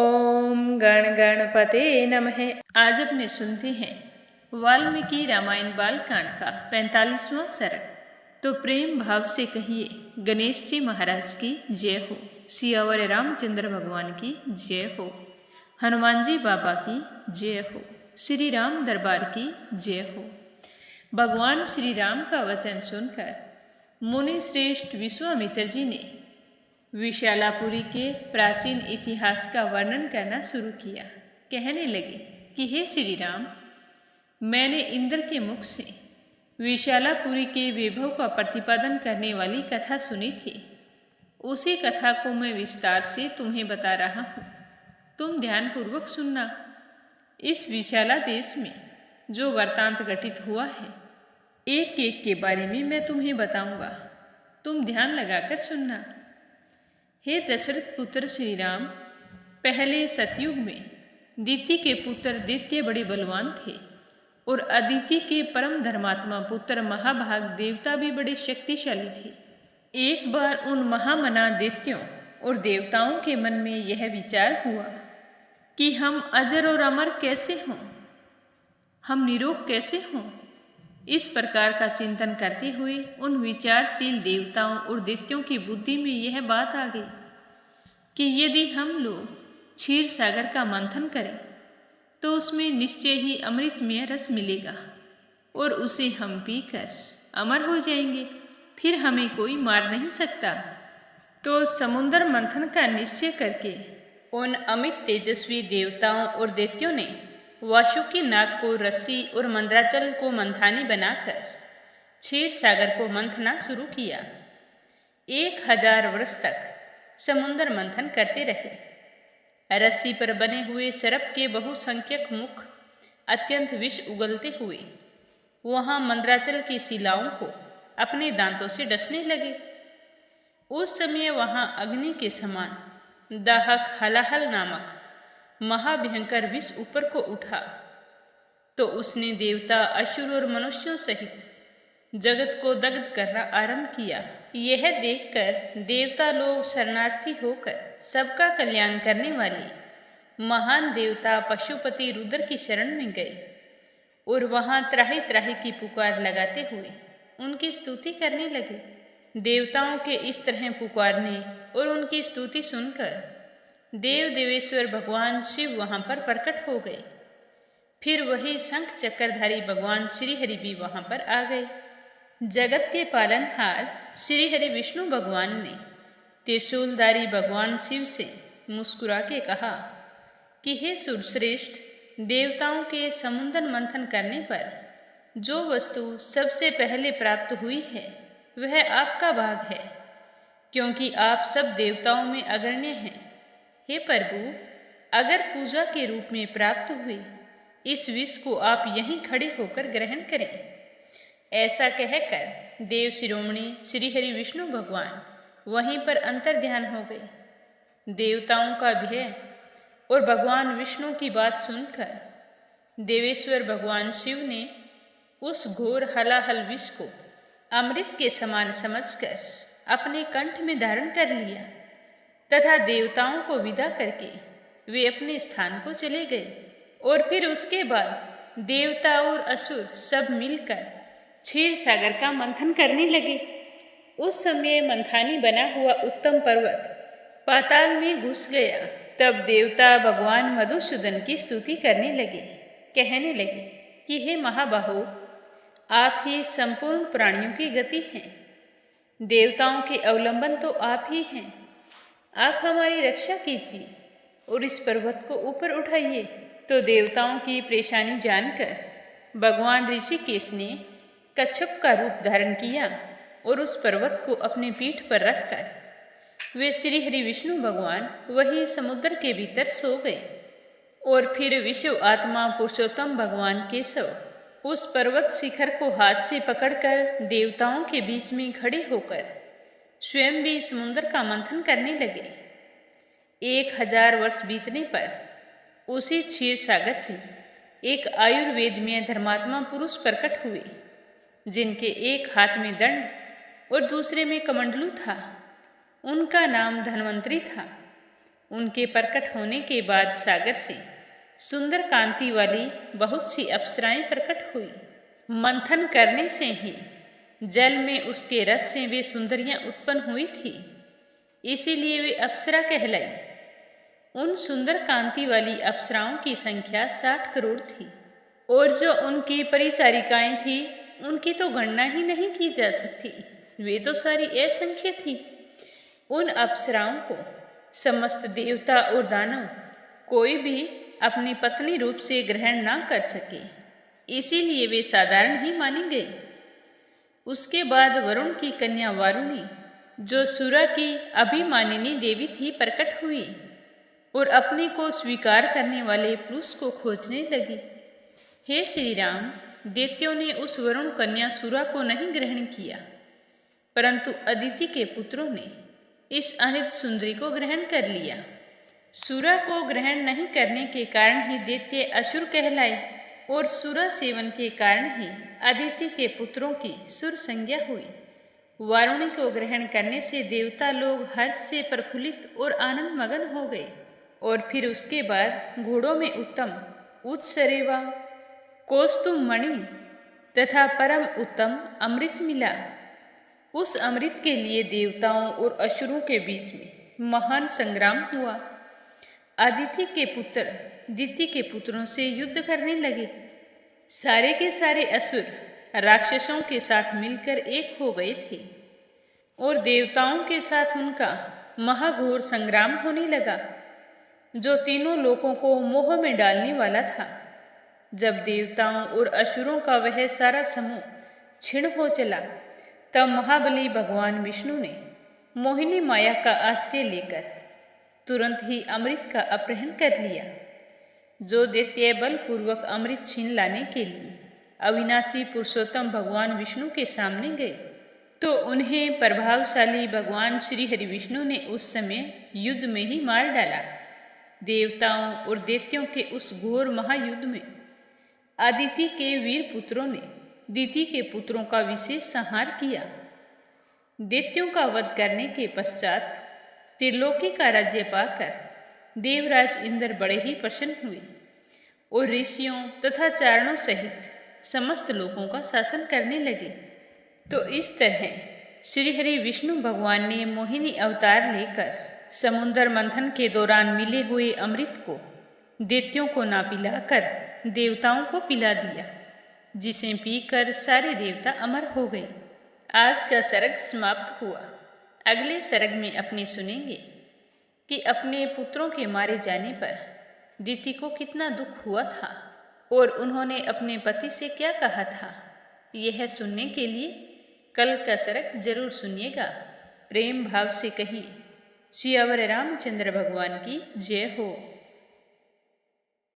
ओम गण गणपते नमः। आज अपने सुनते हैं वाल्मीकि रामायण बालकांड का 45वां सर्ग। तो प्रेम भाव से कहिए गणेश जी महाराज की जय हो, सियावर रामचंद्र भगवान की जय हो, हनुमान जी बाबा की जय हो, श्री राम दरबार की जय हो। भगवान श्री राम का वचन सुनकर मुनि श्रेष्ठ विश्वामित्र जी ने विशालापुरी के प्राचीन इतिहास का वर्णन करना शुरू किया। कहने लगे कि हे श्री राम, मैंने इंद्र के मुख से विशालापुरी के वैभव का प्रतिपादन करने वाली कथा सुनी थी। उसी कथा को मैं विस्तार से तुम्हें बता रहा हूँ, तुम ध्यानपूर्वक सुनना। इस विशाला देश में जो वृत्तांत घटित हुआ है, एक एक के बारे में मैं तुम्हें बताऊंगा, तुम ध्यान लगाकर सुनना। हे दशरथ पुत्र श्री राम, पहले सतयुग में दिति के पुत्र दैत्य बड़े बलवान थे और अदिति के परम धर्मात्मा पुत्र महाभाग देवता भी बड़े शक्तिशाली थे। एक बार उन महामना दैत्यों और देवताओं के मन में यह विचार हुआ कि हम अजर और अमर कैसे हों, हम निरोग कैसे हों। इस प्रकार का चिंतन करते हुए उन विचारशील देवताओं और दैत्यों की बुद्धि में यह बात आ गई कि यदि हम लोग क्षीर सागर का मंथन करें तो उसमें निश्चय ही अमृतमय रस मिलेगा और उसे हम पीकर अमर हो जाएंगे, फिर हमें कोई मार नहीं सकता। तो समुद्र मंथन का निश्चय करके उन अमित तेजस्वी देवताओं और दैत्यों ने वासुकी नाग को रस्सी और मंद्राचल को मंथानी बनाकर क्षीर सागर को मंथना शुरू किया। 1000 वर्ष तक समुद्र मंथन करते रहे। रस्सी पर बने हुए सर्प के बहुसंख्यक मुख अत्यंत विष उगलते हुए वहां मंद्राचल की शिलाओं को अपने दांतों से डसने लगे। उस समय वहां अग्नि के समान दाहक हलाहल नामक महाभयंकर विष ऊपर को उठा, तो उसने देवता, असुर और मनुष्यों सहित जगत को दग्ध करना आरंभ किया। यह देखकर देवता लोग शरणार्थी होकर सबका कल्याण करने वाले महान देवता पशुपति रुद्र की शरण में गए और वहां त्राहि त्राहि की पुकार लगाते हुए उनकी स्तुति करने लगे। देवताओं के इस तरह पुकारने और उनकी स्तुति सुनकर देव देवेश्वर भगवान शिव वहां पर प्रकट हो गए। फिर वही शंख चक्रधारी भगवान श्री हरि भी वहां पर आ गए। जगत के पालनहार श्री हरि विष्णु भगवान ने त्रिशूलधारी भगवान शिव से मुस्कुरा के कहा कि हे सुरश्रेष्ठ, देवताओं के समुद्र मंथन करने पर जो वस्तु सबसे पहले प्राप्त हुई है वह आपका भाग है, क्योंकि आप सब देवताओं में अग्रण्य हैं। हे प्रभु, अगर पूजा के रूप में प्राप्त हुए इस विष को आप यहीं खड़े होकर ग्रहण करें। ऐसा कहकर देव शिरोमणि श्री हरि विष्णु भगवान वहीं पर अंतर ध्यान हो गए। देवताओं का भय और भगवान विष्णु की बात सुनकर देवेश्वर भगवान शिव ने उस घोर हलाहल विष को अमृत के समान समझकर अपने कंठ में धारण कर लिया तथा देवताओं को विदा करके वे अपने स्थान को चले गए। और फिर उसके बाद देवता और असुर सब मिलकर क्षीर सागर का मंथन करने लगे। उस समय मंथानी बना हुआ उत्तम पर्वत पाताल में घुस गया। तब देवता भगवान मधुसूदन की स्तुति करने लगे, कहने लगे कि हे महाबाहो, आप ही संपूर्ण प्राणियों की गति हैं, देवताओं के अवलंबन तो आप ही हैं। आप हमारी रक्षा कीजिए और इस पर्वत को ऊपर उठाइए। तो देवताओं की परेशानी जानकर भगवान ऋषिकेश ने कच्छप का रूप धारण किया और उस पर्वत को अपने पीठ पर रखकर वे श्री हरि विष्णु भगवान वही समुद्र के भीतर सो गए। और फिर विश्व आत्मा पुरुषोत्तम भगवान केशव उस पर्वत शिखर को हाथ से पकड़कर देवताओं के बीच में खड़े होकर स्वयं भी समुद्र का मंथन करने लगे। 1000 वर्ष बीतने पर उसी क्षीर सागर से एक आयुर्वेद में धर्मात्मा पुरुष प्रकट हुए, जिनके एक हाथ में दंड और दूसरे में कमंडलू था। उनका नाम धन्वंतरी था। उनके प्रकट होने के बाद सागर से सुंदर कांति वाली बहुत सी अप्सराएं प्रकट हुई। मंथन करने से ही जल में उसके रस से वे सुंदरियां उत्पन्न हुई थी, इसीलिए वे अप्सरा कहलाई। उन सुंदर कांति वाली अप्सराओं की संख्या 60 करोड़ थी, और जो उनकी परिचारिकाएं थी उनकी तो गणना ही नहीं की जा सकती। वे तो सारी असंख्य थी। उन अप्सराओं को समस्त देवता और दानव कोई भी अपनी पत्नी रूप से ग्रहण ना कर सके, इसीलिए वे साधारण ही मानी गई। उसके बाद वरुण की कन्या वारुणी, जो सुरा की अभिमानिनी देवी थी, प्रकट हुई और अपने को स्वीकार करने वाले पुरुष को खोजने लगी। हे श्री राम, दैत्यों ने उस वरुण कन्या सुरा को नहीं ग्रहण किया, परंतु अदिति के पुत्रों ने इस अनित सुंदरी को ग्रहण कर लिया। सुरा को ग्रहण नहीं करने के कारण ही दैत्य असुर कहलाए, और सुरा सेवन के कारण ही अदिति के पुत्रों की सुर संज्ञा हुई। वारुणी को ग्रहण करने से देवता लोग हर्ष से प्रफुल्लित और आनंद मगन हो गए, और फिर उसके बाद घोड़ों में उत्तम उत्सरेवा, कौस्तुभ मणि तथा परम उत्तम अमृत मिला। उस अमृत के लिए देवताओं और असुरों के बीच में महान संग्राम हुआ। अदिति के पुत्र दिति के पुत्रों से युद्ध करने लगे। सारे के सारे असुर राक्षसों के साथ मिलकर एक हो गए थे, और देवताओं के साथ उनका महाघोर संग्राम होने लगा, जो तीनों लोकों को मोह में डालने वाला था। जब देवताओं और असुरों का वह सारा समूह क्षीण हो चला, तब महाबली भगवान विष्णु ने मोहिनी माया का आश्रय लेकर तुरंत ही अमृत का अपहरण कर लिया। जो दैत्य बलपूर्वक अमृत छीन लाने के लिए अविनाशी पुरुषोत्तम भगवान विष्णु के सामने गए, तो उन्हें प्रभावशाली भगवान श्री हरि विष्णु ने उस समय युद्ध में ही मार डाला। देवताओं और दैत्यों के उस घोर महायुद्ध में अदिति के वीर पुत्रों ने दिति के पुत्रों का विशेष संहार किया। दैत्यों का वध करने के पश्चात त्रिलोकी का राज्य पाकर देवराज इंद्र बड़े ही प्रसन्न हुए, और ऋषियों तथा चारणों सहित समस्त लोगों का शासन करने लगे। तो इस तरह श्री हरि विष्णु भगवान ने मोहिनी अवतार लेकर समुद्र मंथन के दौरान मिले हुए अमृत को दैत्यों को ना पिलाकर देवताओं को पिला दिया, जिसे पीकर सारे देवता अमर हो गए। आज का सर्ग समाप्त हुआ। अगले सर्ग में अपने सुनेंगे कि अपने पुत्रों के मारे जाने पर दिति को कितना दुख हुआ था, और उन्होंने अपने पति से क्या कहा था। यह सुनने के लिए कल का सर्ग जरूर सुनिएगा। प्रेम भाव से कहिए, सियावर रामचंद्र भगवान की जय हो।